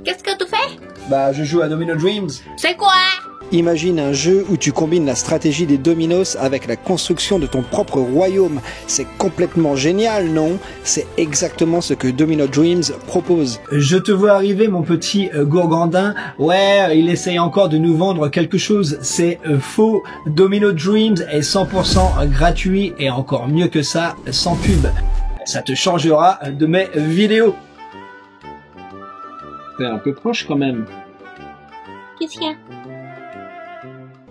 Qu'est-ce que tu fais? Bah, je joue à Domino Dreams. C'est quoi? Imagine un jeu où tu combines la stratégie des dominos avec la construction de ton propre royaume. C'est complètement génial, non? C'est exactement ce que Domino Dreams propose. Je te vois arriver, mon petit gourgandin. Ouais, il essaye encore de nous vendre quelque chose. C'est faux. Domino Dreams est 100% gratuit et encore mieux que ça, sans pub. Ça te changera de mes vidéos. T'es un peu proche quand même. Qu'est-ce qu'il y a?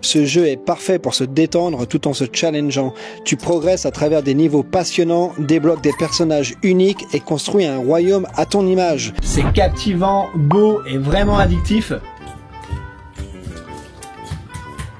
Ce jeu est parfait pour se détendre tout en se challengeant. Tu progresses à travers des niveaux passionnants, débloques des personnages uniques et construis un royaume à ton image. C'est captivant, beau et vraiment addictif.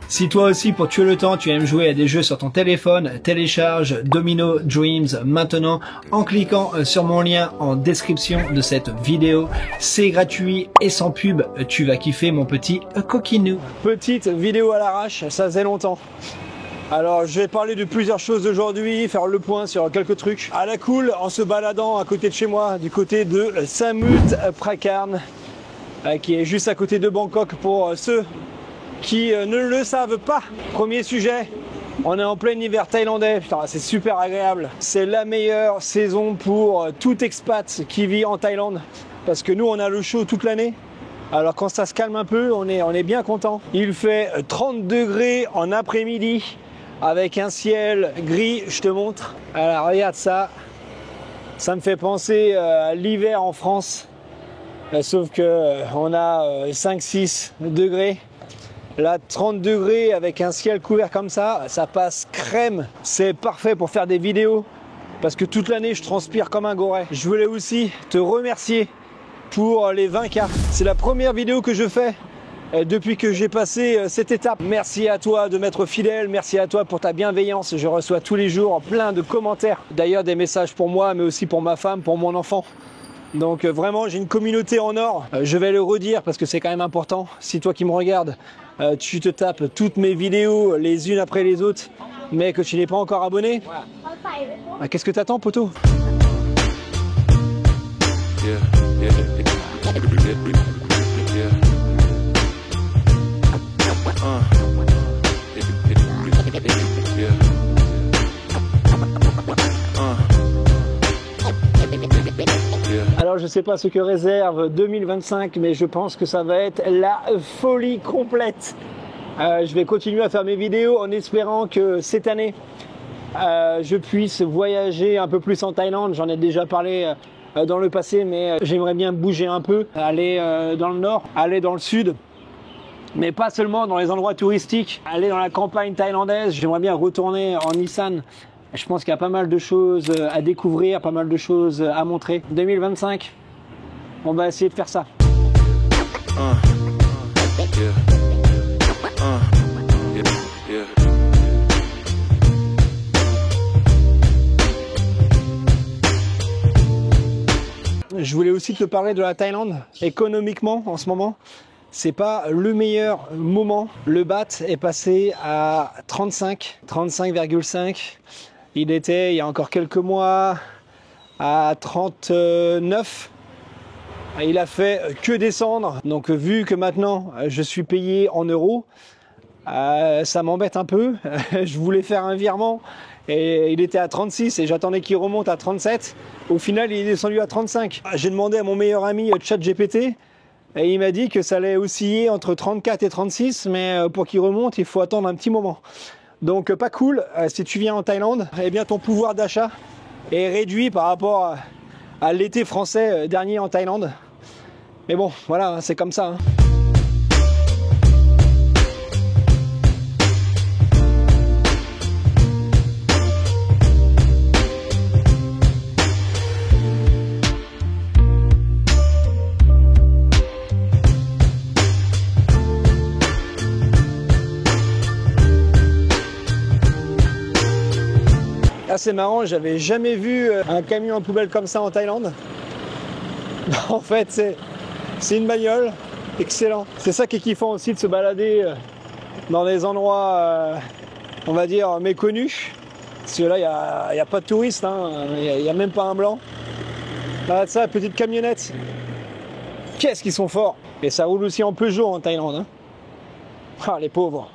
Si toi aussi, pour tuer le temps, tu aimes jouer à des jeux sur ton téléphone, télécharge Domino Dreams maintenant en cliquant sur mon lien en description de cette vidéo. C'est gratuit et sans pub. Tu vas kiffer, mon petit coquinou. Petite vidéo à l'arrache, ça faisait longtemps. Alors, je vais parler de plusieurs choses aujourd'hui, faire le point sur quelques trucs à la cool en se baladant à côté de chez moi, du côté de Samut Prakarn, qui est juste à côté de Bangkok pour ceux qui ne le savent pas. Premier sujet, on est en plein hiver thaïlandais, putain, c'est super agréable. C'est la meilleure saison pour tout expat qui vit en Thaïlande, parce que nous on a le chaud toute l'année. Alors quand ça se calme un peu, on est bien content. Il fait 30 degrés en après-midi avec un ciel gris, je te montre. Alors regarde ça, ça me fait penser à l'hiver en France, sauf que on a 5-6 degrés. Là, 30 degrés avec un ciel couvert comme ça, ça passe crème. C'est parfait pour faire des vidéos parce que toute l'année, je transpire comme un goret. Je voulais aussi te remercier pour les 20K. C'est la première vidéo que je fais depuis que j'ai passé cette étape. Merci à toi de m'être fidèle, merci à toi pour ta bienveillance. Je reçois tous les jours plein de commentaires. D'ailleurs, des messages pour moi, mais aussi pour ma femme, pour mon enfant. Donc vraiment, j'ai une communauté en or. Je vais le redire parce que c'est quand même important. Si toi qui me regardes, tu te tapes toutes mes vidéos les unes après les autres, mais que tu n'es pas encore abonné, qu'est-ce que t'attends, poteau? Alors je sais pas ce que réserve 2025, mais je pense que ça va être la folie complète. Je vais continuer à faire mes vidéos en espérant que cette année je puisse voyager un peu plus en Thaïlande. J'en ai déjà parlé dans le passé, mais j'aimerais bien bouger un peu, aller dans le nord, aller dans le sud, mais pas seulement dans les endroits touristiques, aller dans la campagne thaïlandaise. J'aimerais bien retourner en Nissan. Je pense qu'il y a pas mal de choses à découvrir, pas mal de choses à montrer. 2025, on va essayer de faire ça. Je voulais aussi te parler de la Thaïlande. Économiquement, en ce moment, c'est pas le meilleur moment. Le baht est passé à 35,5. Il était, il y a encore quelques mois, à 39. Il a fait que descendre. Donc vu que maintenant je suis payé en euros, ça m'embête un peu. Je voulais faire un virement et il était à 36 et j'attendais qu'il remonte à 37. Au final, il est descendu à 35. J'ai demandé à mon meilleur ami ChatGPT et il m'a dit que ça allait osciller entre 34 et 36, mais pour qu'il remonte, il faut attendre un petit moment. Donc pas cool, si tu viens en Thaïlande, eh bien ton pouvoir d'achat est réduit par rapport à l'été français dernier en Thaïlande. Mais bon, voilà, c'est comme ça. Ah, c'est marrant, j'avais jamais vu un camion à poubelle comme ça en Thaïlande. En fait, c'est une bagnole, excellent. C'est ça qui est kiffant aussi de se balader dans des endroits, on va dire, méconnus. Parce que là, il n'y a pas de touristes, hein. Il n'y a même pas un blanc. Ah, ça, petite camionnette. Qu'est-ce qu'ils sont forts. Et ça roule aussi en Peugeot en Thaïlande. Hein. Ah, les pauvres.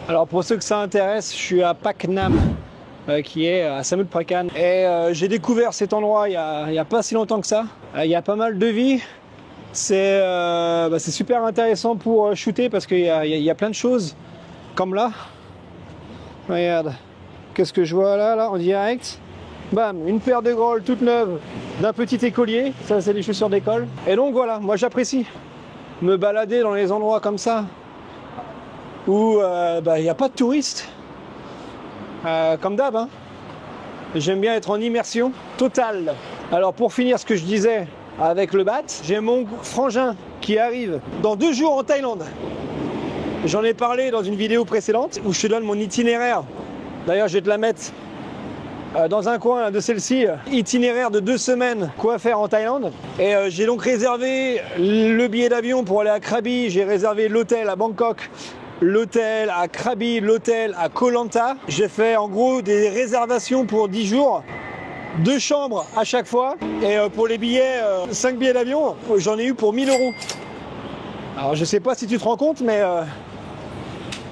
Alors pour ceux que ça intéresse, je suis à Pak Nam, qui est à Samut Prakan. Et j'ai découvert cet endroit il y a pas si longtemps que ça. Il y a pas mal de vie. C'est super intéressant pour shooter parce qu'il y a plein de choses. Comme là. Regarde. Qu'est-ce que je vois là en direct? Bam, une paire de grolles toute neuve d'un petit écolier. Ça, c'est des chaussures d'école. Et donc voilà, moi j'apprécie me balader dans les endroits comme ça où il n'y a pas de touristes. Comme d'hab, hein. J'aime bien être en immersion totale. Alors pour finir ce que je disais avec le bat, j'ai mon frangin qui arrive dans 2 jours en Thaïlande. J'en ai parlé dans une vidéo précédente où je te donne mon itinéraire. D'ailleurs, je vais te la mettre dans un coin de celle-ci. Itinéraire de 2 semaines, quoi faire en Thaïlande. Et j'ai donc réservé le billet d'avion pour aller à Krabi. J'ai réservé l'hôtel à Bangkok, l'hôtel à Krabi, l'hôtel à Koh Lanta. J'ai fait en gros des réservations pour 10 jours. 2 chambres à chaque fois. Et pour les billets, 5 billets d'avion, j'en ai eu pour 1000 €. Alors je sais pas si tu te rends compte, mais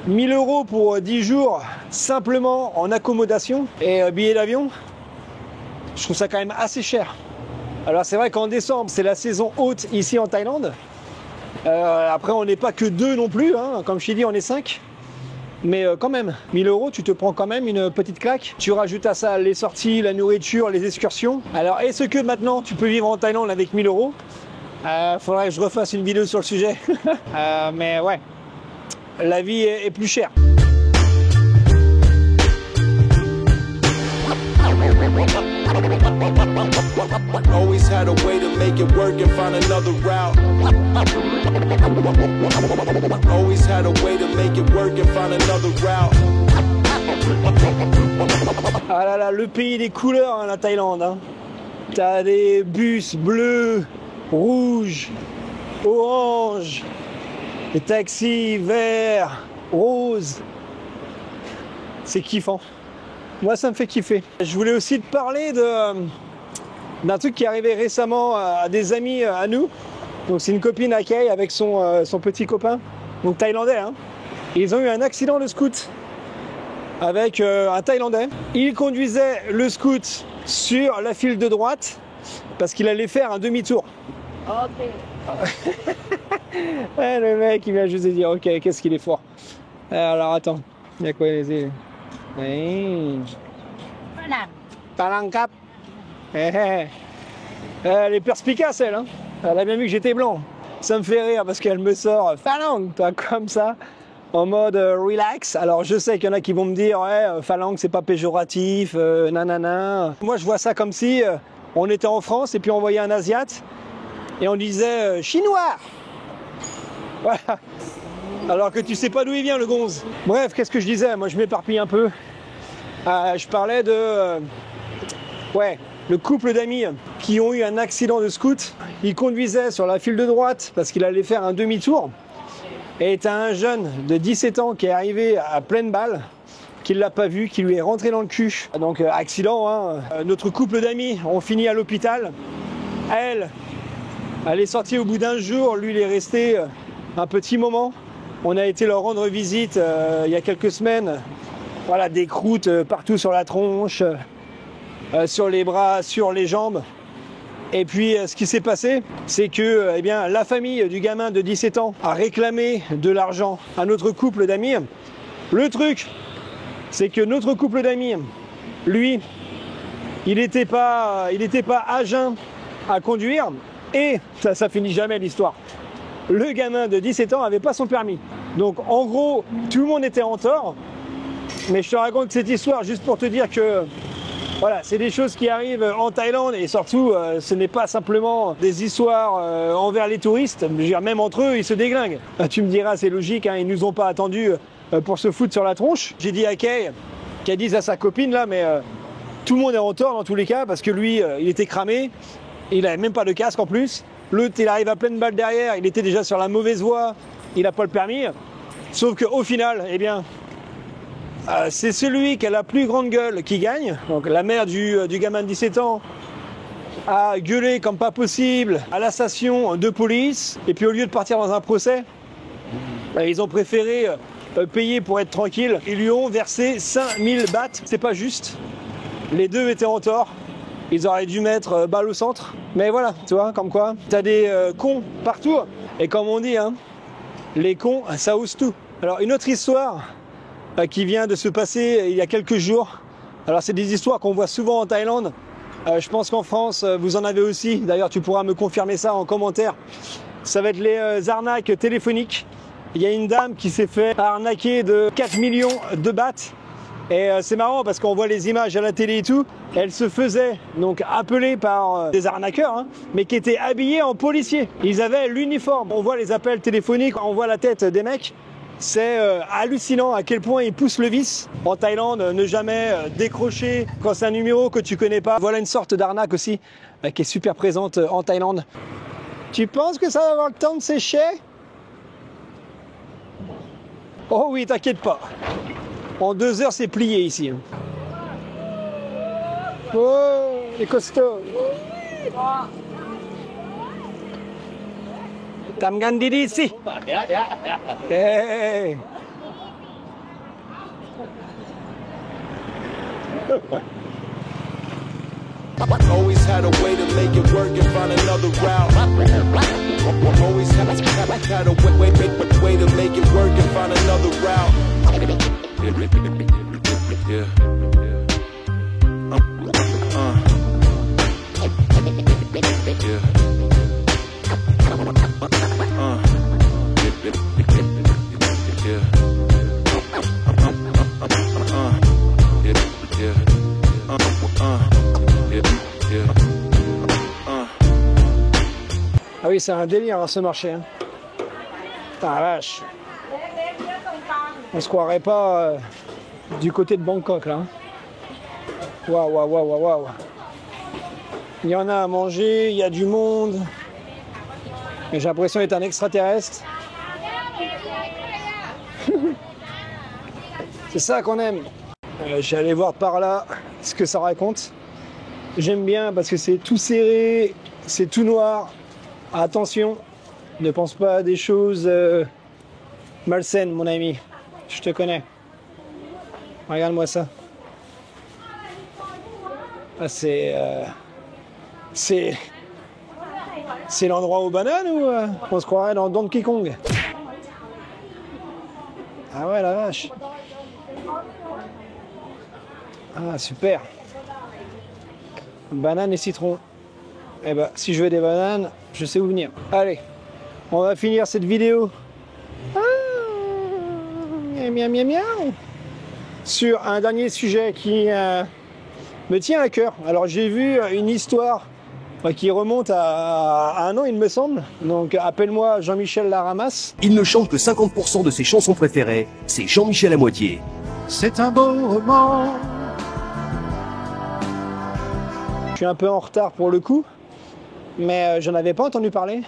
1000 € pour 10 jours simplement en accommodation et billets d'avion, je trouve ça quand même assez cher. Alors c'est vrai qu'en décembre, c'est la saison haute ici en Thaïlande. Après, on n'est pas que 2 non plus, hein. Comme je t'ai dit, on est 5. Mais quand même, 1000 €, tu te prends quand même une petite claque. Tu rajoutes à ça les sorties, la nourriture, les excursions. Alors, est-ce que maintenant, tu peux vivre en Thaïlande avec 1000 €? Faudrait que je refasse une vidéo sur le sujet. Mais ouais, la vie est plus chère. Always had a way to make it work and find another route. Always had a way to make it work and find another route. Ah là là, le pays des couleurs, hein, la Thaïlande. Hein. T'as des bus bleus, rouges, orange, des taxis verts, roses. C'est kiffant. Moi, ça me fait kiffer. Je voulais aussi te parler d'un truc qui est arrivé récemment à des amis à nous. Donc, c'est une copine à Kay avec son petit copain, donc thaïlandais. Hein. Ils ont eu un accident de scoot avec un Thaïlandais. Il conduisait le scoot sur la file de droite parce qu'il allait faire un demi-tour. Ok. Ouais, le mec, il vient juste de dire, ok, qu'est-ce qu'il est fort. Alors, attends, il y a quoi les... Oui. Palangkap. Elle est perspicace, elle. Hein. Elle a bien vu que j'étais blanc. Ça me fait rire parce qu'elle me sort phalangue, toi, comme ça, en mode relax. Alors, je sais qu'il y en a qui vont me dire, ouais, phalangue, c'est pas péjoratif, nanana. Moi, je vois ça comme si on était en France et puis on voyait un Asiate et on disait chinois. Voilà. Alors que tu sais pas d'où il vient, le gonze. Bref, qu'est-ce que je disais? Moi, je m'éparpille un peu. Je parlais de... le couple d'amis qui ont eu un accident de scoot. Ils conduisaient sur la file de droite parce qu'il allait faire un demi-tour. Et t'as un jeune de 17 ans qui est arrivé à pleine balle, qui ne l'a pas vu, qui lui est rentré dans le cul. Donc, accident, hein. Notre couple d'amis ont fini à l'hôpital. Elle est sortie au bout d'un jour. Lui, il est resté un petit moment. On a été leur rendre visite il y a quelques semaines. Voilà, des croûtes partout sur la tronche, sur les bras, sur les jambes. Et puis, ce qui s'est passé, c'est que eh bien, la famille du gamin de 17 ans a réclamé de l'argent à notre couple d'amis. Le truc, c'est que notre couple d'amis, lui, il n'était pas à jeun à conduire. Et ça finit jamais l'histoire. Le gamin de 17 ans n'avait pas son permis. Donc en gros, tout le monde était en tort. Mais je te raconte cette histoire juste pour te dire que voilà, c'est des choses qui arrivent en Thaïlande et surtout, ce n'est pas simplement des histoires envers les touristes. Je veux dire, même entre eux, ils se déglinguent. Tu me diras, c'est logique, hein, ils nous ont pas attendus pour se foutre sur la tronche. J'ai dit à Kay, qu'elle dise à sa copine là, mais tout le monde est en tort dans tous les cas parce que lui, il était cramé. Il n'avait même pas de casque en plus. L'autre, il arrive à pleine balle derrière, il était déjà sur la mauvaise voie, il n'a pas le permis. Sauf qu'au final, eh bien, c'est celui qui a la plus grande gueule qui gagne. Donc la mère du gamin de 17 ans a gueulé comme pas possible à la station de police. Et puis au lieu de partir dans un procès, ils ont préféré payer pour être tranquille. Ils lui ont versé 5000 bahts. C'est pas juste. Les deux étaient en tort. Ils auraient dû mettre balle au centre. Mais voilà, tu vois, comme quoi, t'as des cons partout. Et comme on dit, hein, les cons, ça ose tout. Alors une autre histoire qui vient de se passer il y a quelques jours. Alors c'est des histoires qu'on voit souvent en Thaïlande. Je pense qu'en France, vous en avez aussi. D'ailleurs, tu pourras me confirmer ça en commentaire. Ça va être les arnaques téléphoniques. Il y a une dame qui s'est fait arnaquer de 4 millions de bahts. Et c'est marrant parce qu'on voit les images à la télé et tout. Elle se faisait donc appeler par des arnaqueurs, hein, mais qui étaient habillés en policiers. Ils avaient l'uniforme. On voit les appels téléphoniques, on voit la tête des mecs. C'est hallucinant à quel point ils poussent le vice. En Thaïlande, ne jamais décrocher quand c'est un numéro que tu connais pas. Voilà une sorte d'arnaque aussi qui est super présente en Thaïlande. Tu penses que ça va avoir le temps de sécher? Oh oui, t'inquiète pas. En 2 heures, c'est plié ici. Oh, les costauds. Tamgan Didi ici. Hey. Always had a way to make it work and find another route. Always had a way to make it work and find another route. Yeah. Ah oui, c'est un délire hein, ce marché. Hein. Putain, la vache. On se croirait pas du côté de Bangkok là. Waouh, waouh, waouh, waouh. Il y en a à manger, il y a du monde. J'ai l'impression d'être un extraterrestre. C'est ça qu'on aime. J'ai allé voir par là ce que ça raconte. J'aime bien parce que c'est tout serré, c'est tout noir. Attention, ne pense pas à des choses malsaines, mon ami. Je te connais. Regarde-moi ça. Ah, c'est l'endroit aux bananes ou on se croirait dans Donkey Kong? Ah ouais, la vache. Ah, super. Banane et citron. Eh ben, si je veux des bananes, je sais où venir. Allez, on va finir cette vidéo. Miam, miam, miam. Sur un dernier sujet qui me tient à cœur. Alors j'ai vu une histoire qui remonte à 1 an, il me semble. Donc appelle-moi Jean-Michel Laramasse. Il ne chante que 50% de ses chansons préférées. C'est Jean-Michel à moitié. C'est un beau roman. Je suis un peu en retard pour le coup, mais j'en avais pas entendu parler.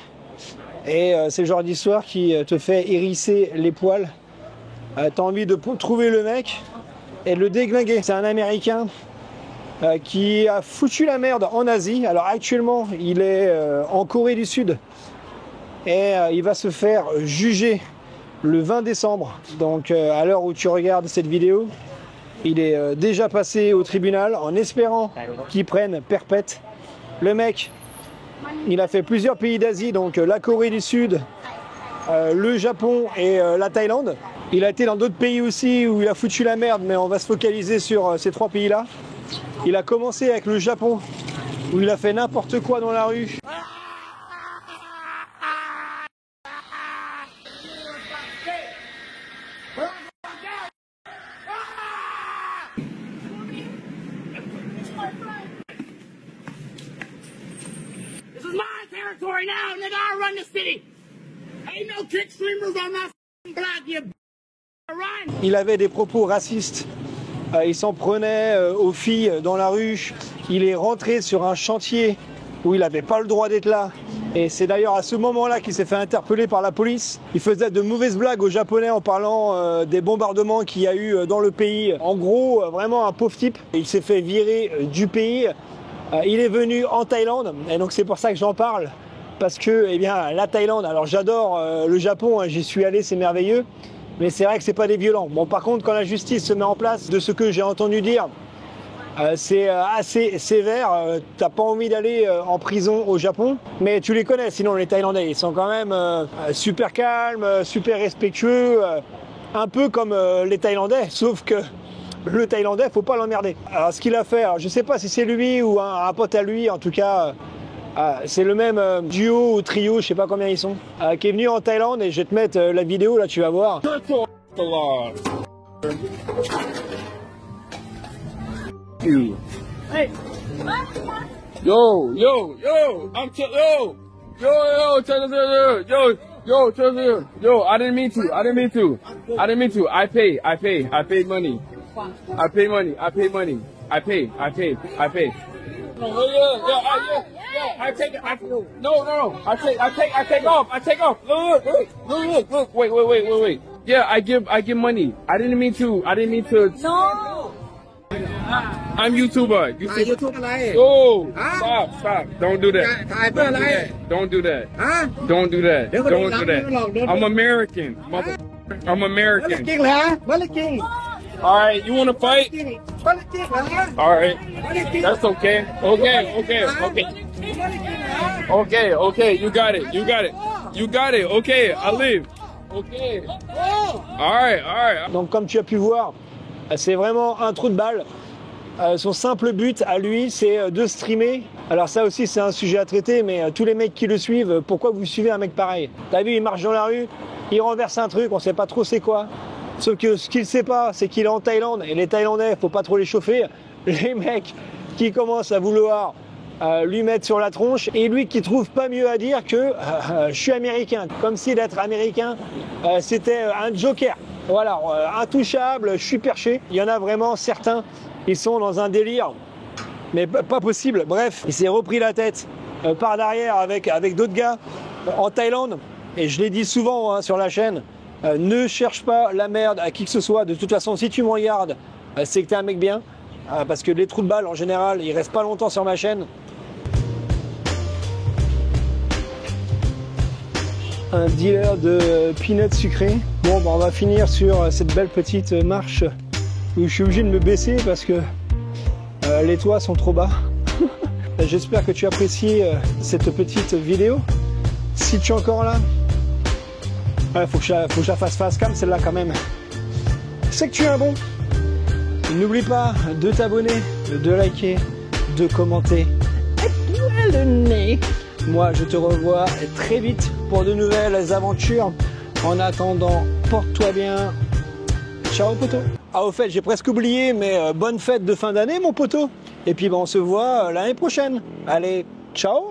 Et c'est le genre d'histoire qui te fait hérisser les poils. T'as envie de trouver le mec et de le déglinguer. C'est un Américain qui a foutu la merde en Asie. Alors actuellement, il est en Corée du Sud et il va se faire juger le 20 décembre. Donc à l'heure où tu regardes cette vidéo, il est déjà passé au tribunal en espérant qu'il prenne perpète. Le mec, il a fait plusieurs pays d'Asie, donc la Corée du Sud, le Japon et la Thaïlande. Il a été dans d'autres pays aussi où il a foutu la merde, mais on va se focaliser sur ces 3 pays-là. Il a commencé avec le Japon, où il a fait n'importe quoi dans la rue. This is my territory now, nigga. I run the city. Ain't no kick streamers on my block, you run. Il avait des propos racistes. Il s'en prenait aux filles dans la rue. Il est rentré sur un chantier où il n'avait pas le droit d'être là. Et c'est d'ailleurs à ce moment-là qu'il s'est fait interpeller par la police. Il faisait de mauvaises blagues aux Japonais en parlant des bombardements qu'il y a eu dans le pays. En gros, vraiment un pauvre type. Il s'est fait virer du pays. Il est venu en Thaïlande, et donc c'est pour ça que j'en parle. Parce que, eh bien, la Thaïlande, alors j'adore le Japon, hein, j'y suis allé, c'est merveilleux. Mais c'est vrai que c'est pas des violents. Bon, par contre, quand la justice se met en place, de ce que j'ai entendu dire, c'est assez sévère. T'as pas envie d'aller en prison au Japon, mais tu les connais. Sinon, les Thaïlandais, ils sont quand même super calmes, super respectueux, un peu comme les Thaïlandais, sauf que le Thaïlandais, faut pas l'emmerder. Alors, ce qu'il a fait, alors, je sais pas si c'est lui ou un pote à lui, en tout cas. C'est le même duo ou trio, je sais pas combien ils sont, qui est venu en Thaïlande, et je vais te mettre la vidéo là, tu vas voir. Hey. Yo, I'm yo, I didn't mean to. I paid money. I take off. Look. Wait. Yeah, I give money. I didn't mean to. No. I'm YouTuber. YouTube อะไร Oh, stop. Don't do that. ถ่ายเพื่ออะไร Don't do that. ฮะ Don't do that. เดี๋ยวคนอื่น Don't รั do บไม่ that. หรอกเดี๋ยว I'm American. I'm ไม่ American. จริงเหรอไม่จริง All right, you want to fight? ไม่จริงเหรอ All right. ไม่จริง That's okay. Okay. Okay. You got it. Okay, I live. Okay. All right. Donc comme tu as pu voir, c'est vraiment un trou de balle. Son simple but à lui, c'est de streamer. Alors ça aussi, c'est un sujet à traiter, mais tous les mecs qui le suivent, pourquoi vous suivez un mec pareil? T'as vu, il marche dans la rue, il renverse un truc, on sait pas trop c'est quoi. Sauf que ce qu'il sait pas, c'est qu'il est en Thaïlande, et les Thaïlandais, faut pas trop les chauffer. Les mecs qui commencent à vouloir lui mettre sur la tronche, et lui qui trouve pas mieux à dire que je suis américain, comme si d'être américain c'était un joker. Voilà, intouchable, je suis perché. Il y en a vraiment certains, ils sont dans un délire, mais pas possible. Bref, il s'est repris la tête par derrière avec d'autres gars en Thaïlande, et je l'ai dit souvent sur la chaîne, ne cherche pas la merde à qui que ce soit. De toute façon, si tu me regardes, c'est que t'es un mec bien, parce que les trous de balle en général, ils restent pas longtemps sur ma chaîne. Un dealer de peanuts sucrés. Bon, bah, on va finir sur cette belle petite marche où je suis obligé de me baisser parce que les toits sont trop bas. J'espère que tu apprécies cette petite vidéo. Si tu es encore là, faut que je la fasse face cam celle-là quand même. C'est que tu es un bon. N'oublie pas de t'abonner, de liker, de commenter. Et plein le nez. Moi, je te revois très vite pour de nouvelles aventures. En attendant, porte-toi bien. Ciao, poteau. Ah, au fait, j'ai presque oublié, mais bonne fête de fin d'année, mon poteau. Et puis, on se voit l'année prochaine. Allez, ciao.